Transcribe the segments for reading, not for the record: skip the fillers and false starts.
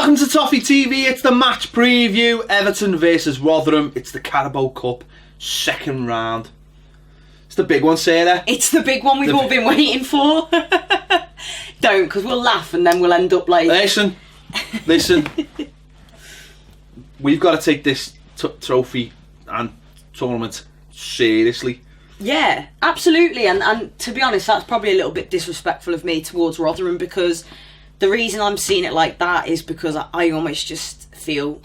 Welcome to Toffee TV. It's the match preview. Everton versus Rotherham. It's the Carabao Cup second round. It's the big one, Sarah. It's the big one we've all been waiting for. Don't, because we'll laugh and then we'll end up like... Listen. We've got to take this trophy and tournament seriously. Yeah, absolutely. And to be honest, that's probably a little bit disrespectful of me towards Rotherham, because the reason I'm seeing it like that is because I almost just feel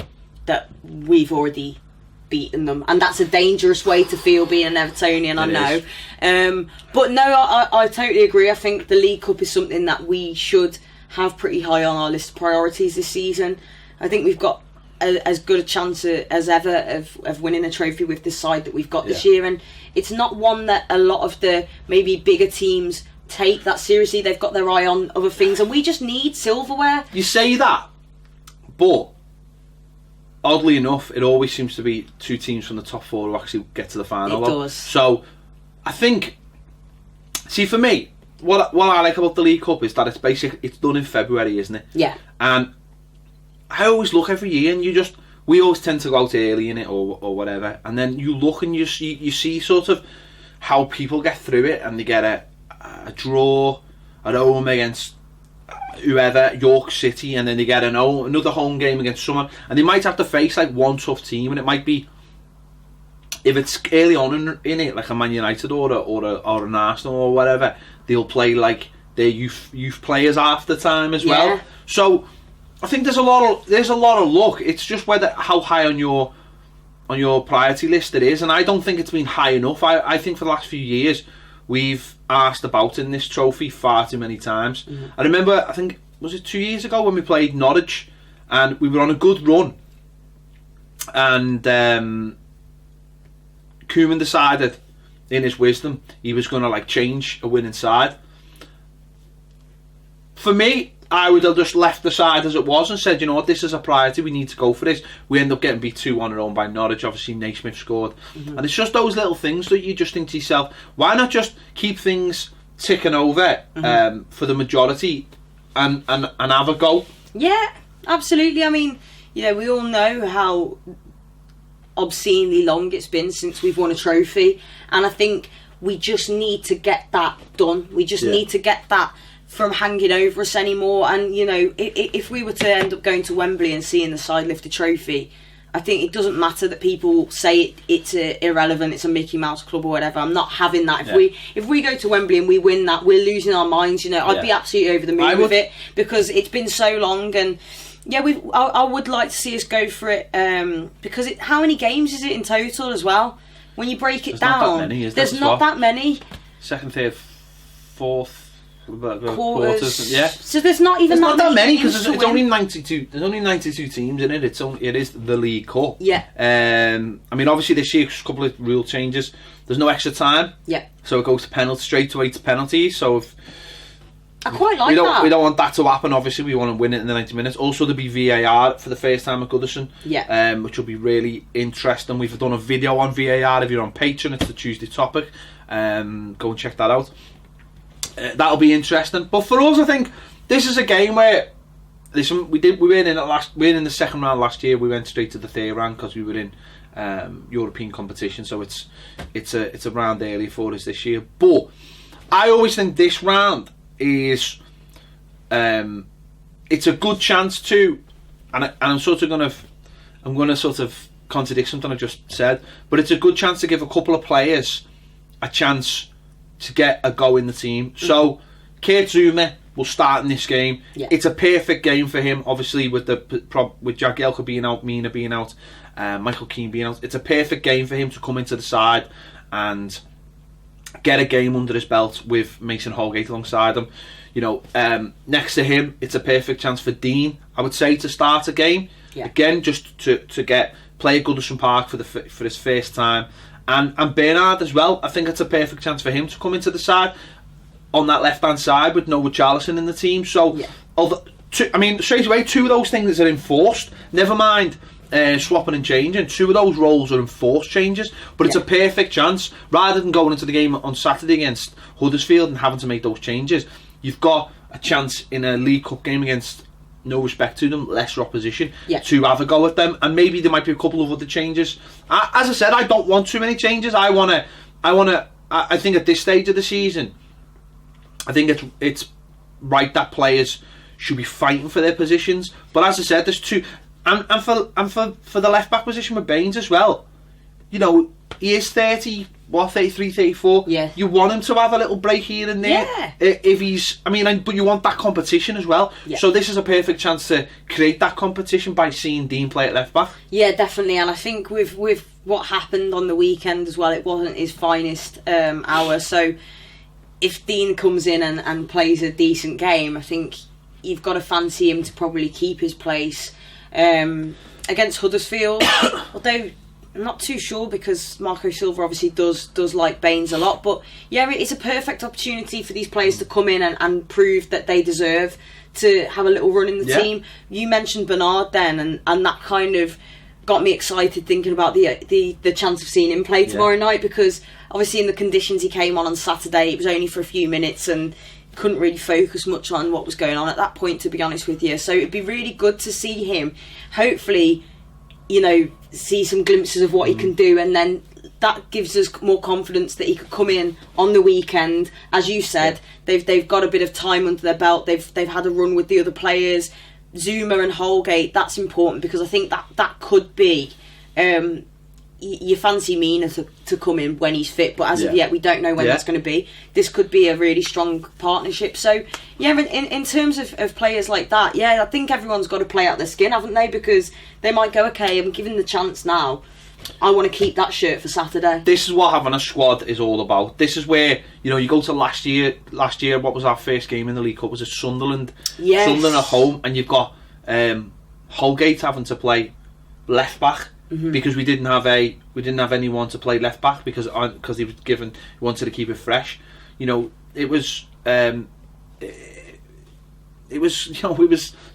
that we've already beaten them, and that's a dangerous way to feel being an Evertonian, I know. But no, I totally agree. I think the League Cup is something that we should have pretty high on our list of priorities this season. I think we've got as good a chance as ever of winning a trophy with this side that we've got this year, and it's not one that a lot of the maybe bigger teams take that seriously. They've got their eye on other things, and we just need silverware. You say that, but oddly enough, it always seems to be two teams from the top four who actually get to the final. It does. So I think, see, for me, what I like about the League Cup is that it's done in February, isn't it? Yeah. And I always look every year, and we always tend to go out early in it or whatever, and then you look and you see sort of how people get through it, and they get a draw at home against whoever, York City, and then they get another home game against someone, and they might have to face like one tough team, and it might be, if it's early on in it, like a Man United or an Arsenal or whatever, they'll play like their youth players half the time as well. So I think there's a lot of luck. It's just how high on your priority list it is, and I don't think it's been high enough. I think for the last few years we've asked about in this trophy far too many times. I remember, I think, was it 2 years ago when we played Norwich, and we were on a good run, and Koeman decided, in his wisdom, he was going to like change a winning side. For me, I would have just left the side as it was and said, you know what, this is a priority, we need to go for this. We end up getting beat 2-1 at home by Norwich. Obviously Naismith scored, and it's just those little things that you just think to yourself, why not just keep things ticking over for the majority and have a go? Yeah, absolutely. I mean, we all know how obscenely long it's been since we've won a trophy, and I think we just need to get that done. We just need to get that from hanging over us anymore. And if we were to end up going to Wembley and seeing the side lift a trophy, I think it doesn't matter that people say it's irrelevant, it's a Mickey Mouse club or whatever. I'm not having that. If we go to Wembley and we win that, we're losing our minds. I'd be absolutely over the moon with it, because it's been so long. And I would like to see us go for it, because how many games is it in total as well? When you break it down, there's not that many. Second, third, fourth, quarters. So there's not even that many, because it's only 92. There's only 92 teams in it. It is the League Cup. Yeah. I mean, obviously this year, a couple of rule changes. There's no extra time. Yeah. So it goes to straight away to penalties. So if I quite like that. We don't want that to happen. Obviously, we want to win it in the 90 minutes. Also, there'll be VAR for the first time at Goodison. Yeah. Which will be really interesting. We've done a video on VAR. If you're on Patreon, it's the Tuesday topic. Go and check that out. That'll be interesting. But for us, I think this is a game where we were in the second round last year. We went straight to the third round because we were in European competition. So it's a round early for us this year. But I always think this round is it's a good chance to, and I'm going to sort of contradict something I just said, but it's a good chance to give a couple of players a chance to get a go in the team. So Kurt Zouma will start in this game. It's a perfect game for him, obviously, with Jagielka being out, Mina being out, Michael Keane being out. It's a perfect game for him to come into the side and get a game under his belt with Mason Holgate alongside him. Next to him, it's a perfect chance for Dean, I would say, to start a game. Again, just to play at Goodison Park for his first time. And Bernard as well. I think it's a perfect chance for him to come into the side on that left-hand side with no Richarlison in the team. So, straight away, two of those things are enforced. Never mind swapping and changing. Two of those roles are enforced changes. But it's a perfect chance. Rather than going into the game on Saturday against Huddersfield and having to make those changes, you've got a chance in a League Cup game against no respect to them, lesser opposition, Yeah. to have a go at them, and maybe there might be a couple of other changes. As I said, I don't want too many changes. I think at this stage of the season, I think it's right that players should be fighting for their positions. But as I said, there's two, and for the left back position with Baines as well. You know, he is 33, 34. Yeah. You want him to have a little break here and there. Yeah. If he's, but you want that competition as well. Yeah. So this is a perfect chance to create that competition by seeing Dean play at left back. Yeah, definitely. And I think with what happened on the weekend as well, it wasn't his finest hour. So if Dean comes in and plays a decent game, I think you've got to fancy him to probably keep his place against Huddersfield. Although I'm not too sure, because Marco Silva obviously does like Baines a lot. But yeah, it's a perfect opportunity for these players to come in and prove that they deserve to have a little run in the team. You mentioned Bernard then, and that kind of got me excited thinking about the chance of seeing him play tomorrow night, because obviously in the conditions he came on Saturday, it was only for a few minutes and couldn't really focus much on what was going on at that point, to be honest with you. So it'd be really good to see him, hopefully, you know, see some glimpses of what he can do, and then that gives us more confidence that he could come in on the weekend. As you said, they've got a bit of time under their belt. They've had a run with the other players, Zuma and Holgate. That's important, because I think that could be you fancy Mina to come in when he's fit, but as of yet we don't know when that's going to be. This could be a really strong partnership. So yeah, in terms of players like that, yeah, I think everyone's got to play out their skin, haven't they? Because they might go, okay, I'm given the chance now, I want to keep that shirt for Saturday. This is what having a squad is all about. This is where, you know, you go to last year, what was our first game in the League Cup? Was it Sunderland? Yes. Sunderland at home, and you've got Holgate having to play left back. Because we didn't have anyone to play left back, because he wanted to keep it fresh. You know, it was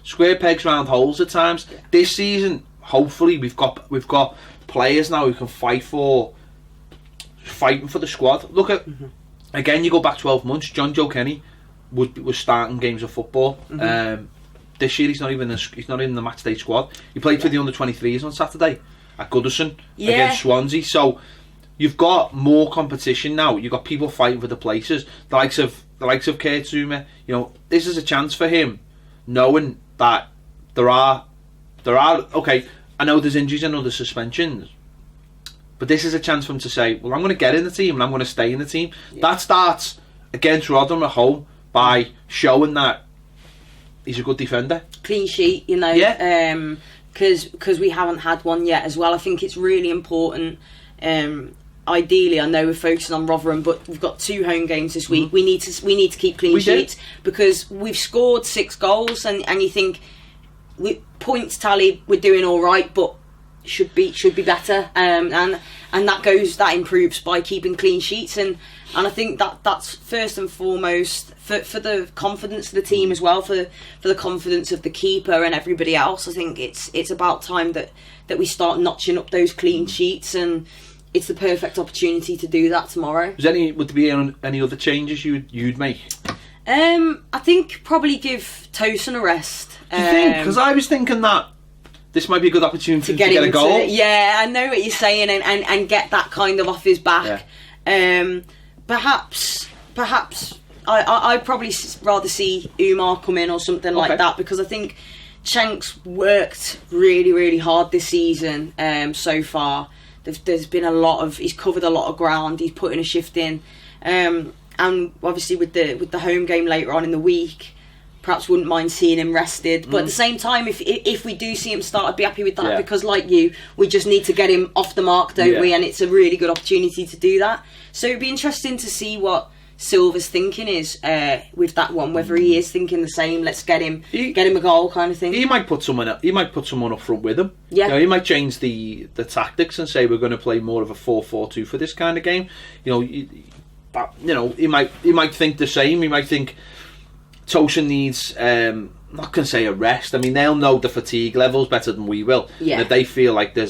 square pegs round holes at times. This season, hopefully, we've got players now who can fighting for the squad. Look at again, you go back 12 months. John Joe Kenny was starting games of football. This year he's not even in the match day squad. He played for the under-23s on Saturday at Goodison against Swansea. So you've got more competition now. You've got people fighting for the places. The likes of Kurt Zuma. You know, this is a chance for him, knowing that there are okay, I know there's injuries and other suspensions, but this is a chance for him to say, well, I'm going to get in the team and I'm going to stay in the team. That starts against Rotherham at home by showing that he's a good defender. Clean sheet, you know. Yeah. Because we haven't had one yet as well. I think it's really important. Ideally, I know we're focusing on Rotherham, but we've got 2 home games this week. We need to keep clean sheets, because we've scored 6 goals, and you think points tally, we're doing all right, but should be better. And that improves by keeping clean sheets, and I think that's first and foremost for the confidence of the team as well, for the confidence of the keeper and everybody else. I think it's about time that we start notching up those clean sheets, and it's the perfect opportunity to do that tomorrow. Would there be any other changes you'd make? I think probably give Tosin a rest. Do you think? Because I was thinking that this might be a good opportunity to get a goal. Yeah, I know what you're saying, and get that kind of off his back. Yeah. Perhaps I'd probably rather see Umar come in or something like that, because I think Cenk's worked really, really hard this season so far. There's been he's covered a lot of ground, he's putting a shift in, and obviously with the home game later on in the week, perhaps wouldn't mind seeing him rested. But at the same time, if we do see him start, I'd be happy with that, because like you, we just need to get him off the mark, don't we? And it's a really good opportunity to do that. So it'd be interesting to see what Silva's thinking is with that one, whether he is thinking the same, let's get him a goal kind of thing. He might put someone up front with him. Yeah. You know, he might change the tactics and say we're going to play more of a 4-4-2 for this kind of game. You know, he might think the same. He might think Tosin needs not going to say a rest. I mean, they'll know the fatigue levels better than we will. Yeah. And if they feel like there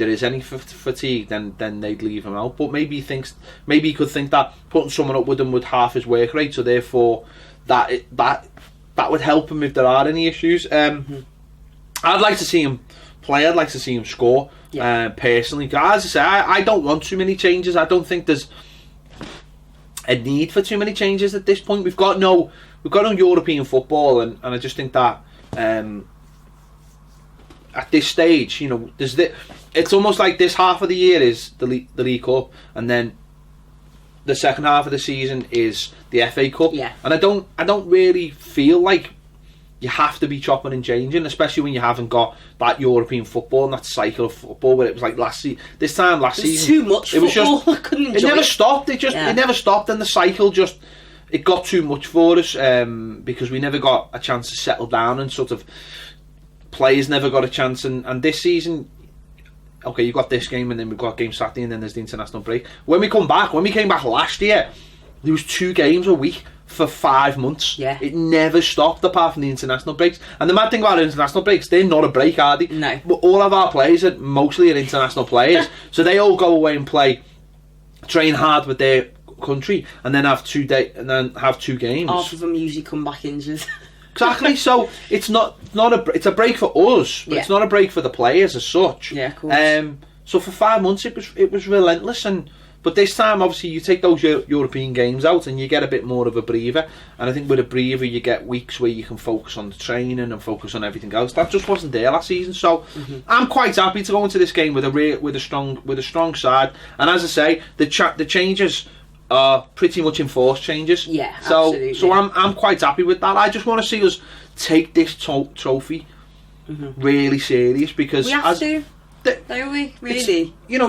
is any fatigue, then they'd leave him out. But maybe he could think that putting someone up with him would half his work rate, so therefore that that would help him if there are any issues. I'd like to see him play. I'd like to see him score. Personally, as I say, I don't want too many changes. I don't think there's a need for too many changes at this point. We've got no European football, and I just think that at this stage, it's almost like this half of the year is the League Cup, and then the second half of the season is the FA Cup. And I don't really feel like you have to be chopping and changing, especially when you haven't got that European football and that cycle of football where it was like this time last season. Too much football. It was just, I couldn't enjoy it. Never stopped. It never stopped, and the cycle it got too much for us because we never got a chance to settle down, and sort of players never got a chance. And this season, okay, you've got this game, and then we've got game Saturday, and then there's the international break. When we came back last year, there was 2 games a week for 5 months. It never stopped apart from the international breaks. And the mad thing about international breaks, they're not a break, are they? No. But all of our players are mostly international players, so they all go away and train hard with their country, and then have 2 games. Half of them usually come back injured. Exactly. So it's it's a break for us, but it's not a break for the players as such. Yeah, of course. So for 5 months it was relentless, but this time obviously you take those European games out and you get a bit more of a breather, and I think with a breather you get weeks where you can focus on the training and focus on everything else. That just wasn't there last season, so I'm quite happy to go into this game with a strong side. And as I say, the changes are pretty much enforced changes. Absolutely. So I'm quite happy with that. I just want to see us take this trophy really serious, because we have to. Don't we? Really? You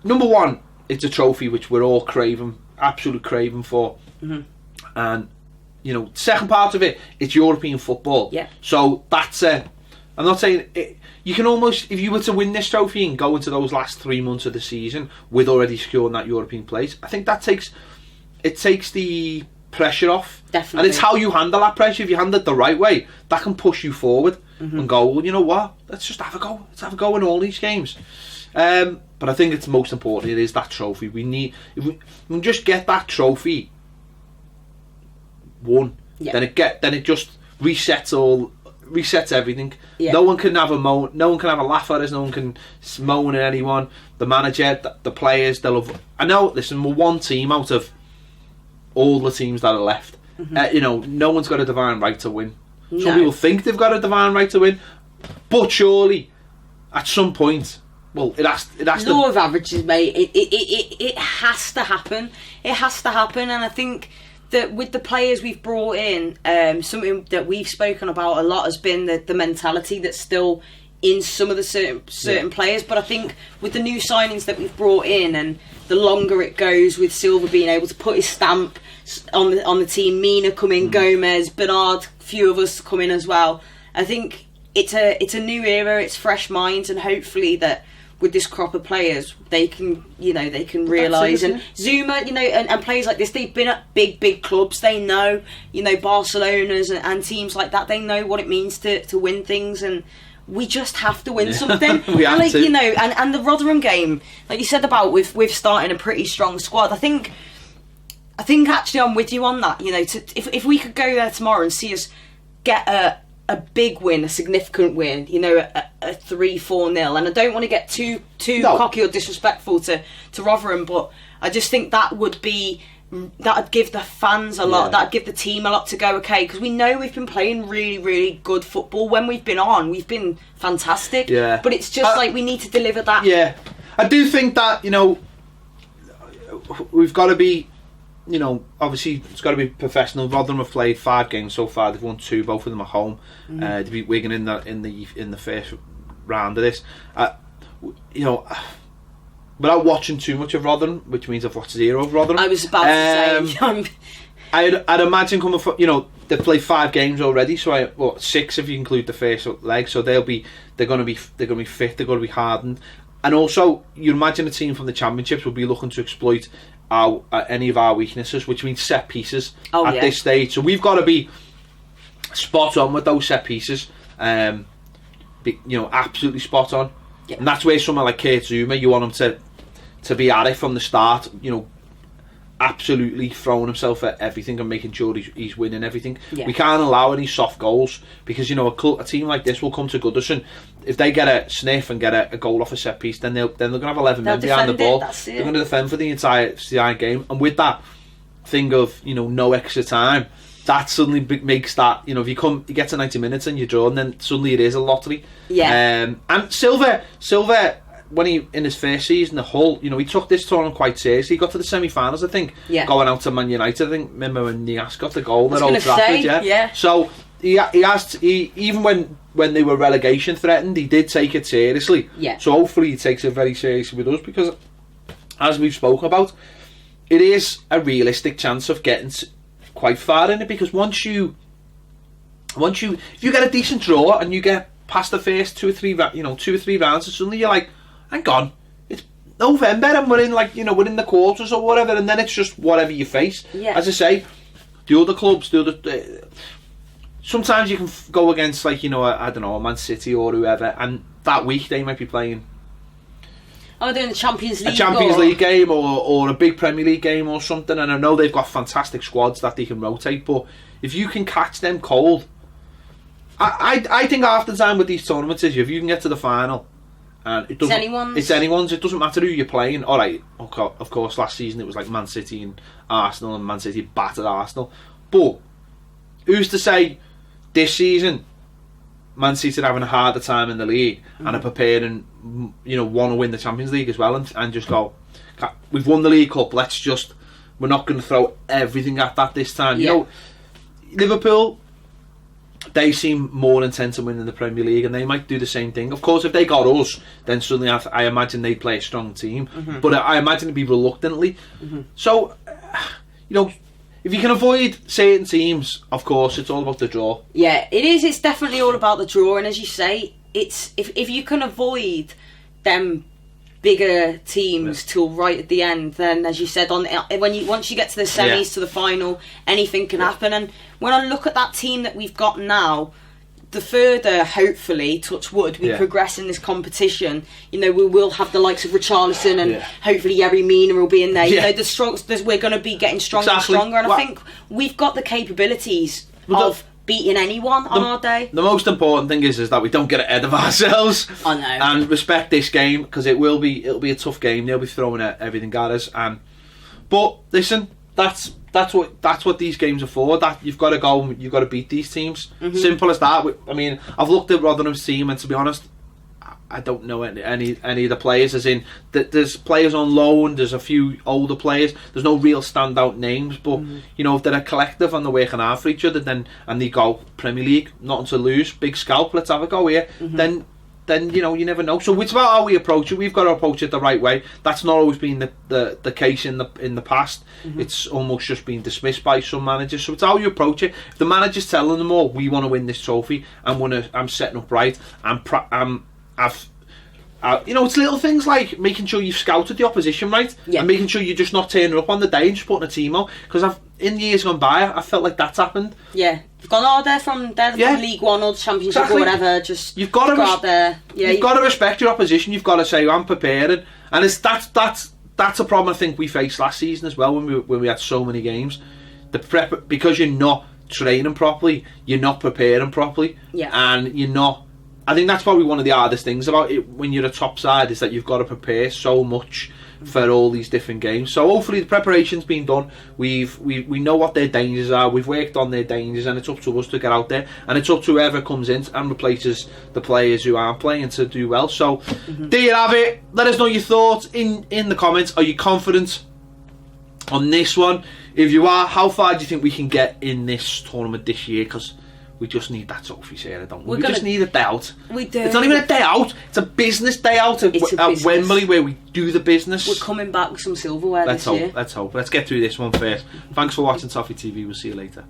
number one, it's a trophy which we're all absolutely craving for, and second part of it's European football. So that's I'm not saying you can almost, if you were to win this trophy and go into those last 3 months of the season with already securing that European place, I think that takes the pressure off. Definitely. And it's how you handle that pressure. If you handle it the right way, that can push you forward and go, well, you know what? Let's just have a go. Let's have a go in all these games. But I think it's most important. It is that trophy. If we can just get that trophy won, then it just resets everything. No one can have a moan. No one can have a laugh at us. No one can moan at anyone. The manager, the players, they'll have. I know. Listen, we're one team out of all the teams that are left. No one's got a divine right to win. Some people think they've got a divine right to win, but surely, at some point, well, it has to. Law of averages, mate. It has to happen. It has to happen, and I think that with the players we've brought in, something that we've spoken about a lot has been the mentality that's still in some of the certain players. But I think with the new signings that we've brought in, and the longer it goes with Silva being able to put his stamp on the team, Mina coming, Gomez, Bernard, a few of us come in as well. I think it's a new era. It's fresh minds, and hopefully that with this crop of players, they can realise. And Zuma, and players like this, they've been at big clubs. They know, Barcelona's and teams like that. They know what it means to win things, and we just have to win something. We have to. And the Rotherham game, like you said about with starting a pretty strong squad. I think actually I'm with you on that. If we could go there tomorrow and see us get a big win, a significant win, a 3-4-0, and I don't want to get too cocky or disrespectful to Rotherham, but I just think that would give the fans a lot, that'd give the team a lot to go, okay, because we know we've been playing really, really good football. When we've been fantastic, but it's just like we need to deliver that. I do think that we've got to be, obviously it's got to be professional. Rotherham have played 5 games so far. They've won 2, both of them at home. They beat Wigan in the first round of this. Without watching too much of Rotherham, which means I've watched 0 of Rotherham. I was about to say. I'd imagine coming from, they've played 5 games already, so 6 if you include the first leg. So they're going to be fit. They're going to be hardened. And also, you imagine a team from the Championships will be looking to exploit any of our weaknesses, which means set pieces at this stage. So we've got to be spot on with those set pieces. Absolutely spot on. And that's where someone like Kurt Zouma, you want him to be at it from the start. absolutely throwing himself at everything and making sure he's winning everything. Yeah. We can't allow any soft goals because, you know, a team like this will come to Goodison. If they get a sniff and get a goal off a set piece, then they're going to have 11 men behind the ball. They're going to defend for the entire game. And with that thing of, you know, no extra time, that suddenly makes that, you know, if you get to 90 minutes and you're drawn, then suddenly it is a lottery. Yeah. And Silva, when he in his first season at Hull, you know, he took this tournament quite seriously. He got to the semi-finals, I think, going out to Man United. I think, remember when Nias got the goal at Old Trafford, yeah. So he even when they were relegation threatened, he did take it seriously. Yeah. So hopefully he takes it very seriously with us, because as we've spoken about, it is a realistic chance of getting quite far in it, because if you get a decent draw and you get past the first two or three rounds, and suddenly you're like, hang on, it's November and we're in the quarters or whatever, and then it's just whatever you face. Yeah. As I say, the other clubs, sometimes you can go against, like, you know, I don't know, Man City or whoever, and that week they might be playing they're in the Champions League. A Champions League game or a big Premier League game or something, and I know they've got fantastic squads that they can rotate, but if you can catch them cold, I think half the time with these tournaments is if you can get to the final, and it's anyone's. It doesn't matter who you're playing. All right, of course, last season it was like Man City and Arsenal, and Man City battered Arsenal. But who's to say this season Man City are having a harder time in the league and are prepared and, you know, want to win the Champions League as well, and just go, we've won the League Cup, we're not going to throw everything at that this time. You know, Liverpool, they seem more intent on winning the Premier League, and they might do the same thing. Of course, if they got us, then suddenly I imagine they'd play a strong team, but I imagine it'd be reluctantly. So, you know, if you can avoid certain teams, of course, it's all about the draw. Yeah, it is. It's definitely all about the draw, and as you say, it's if you can avoid them bigger teams till right at the end, then, as you said, once you get to the semis, to the final, anything can happen. And when I look at that team that we've got now, the further, hopefully, touch wood, we progress in this competition, you know, we will have the likes of Richarlison and hopefully Yerry Mina will be in there. You know, we're going to be getting stronger and stronger, and I think we've got the capabilities of beating anyone on our day. The most important thing is that we don't get ahead of ourselves. I know. And respect this game, because it'll be a tough game. They'll be throwing everything at us. But listen, that's what these games are for. That you've got to go, you've got to beat these teams. Simple as that. I mean, I've looked at Rotherham's team, and to be honest, I don't know any of the players. As in, there's players on loan, there's a few older players. There's no real standout names, but you know, if they're a collective and they're working hard for each other, and they go Premier League, nothing to lose, big scalp, let's have a go here. Then you know, you never know. So it's about how we approach it. We've got to approach it the right way. That's not always been the case in the past. It's almost just been dismissed by some managers. So it's how you approach it. If the manager's telling them all, we want to win this trophy, I'm setting up right, you know, it's little things like making sure you've scouted the opposition right, and making sure you're just not turning up on the day and just putting a team out. Because in years gone by, I felt like that's happened. Yeah, you've gone, they're from League One or the Championship or whatever. Just you've got to go out there. Yeah, you've got to respect your opposition. You've got to say, I'm preparing, and that's a problem I think we faced last season as well when we had so many games. Because you're not training properly, you're not preparing properly, and you're not. I think that's probably one of the hardest things about it when you're a top side, is that you've got to prepare so much for all these different games. So hopefully the preparation's been done. We know what their dangers are. We've worked on their dangers, and it's up to us to get out there, and it's up to whoever comes in and replaces the players who aren't playing to do well. So there you have it. Let us know your thoughts in the comments. Are you confident on this one? If you are, how far do you think we can get in this tournament this year? Because we just need that trophy, Sarah, don't we? We just need a day out. We do. It's not even a day out. It's a business day out at Wembley, where we do the business. We're coming back with some silverware this year. Let's hope. Let's get through this one first. Thanks for watching Toffee TV. We'll see you later.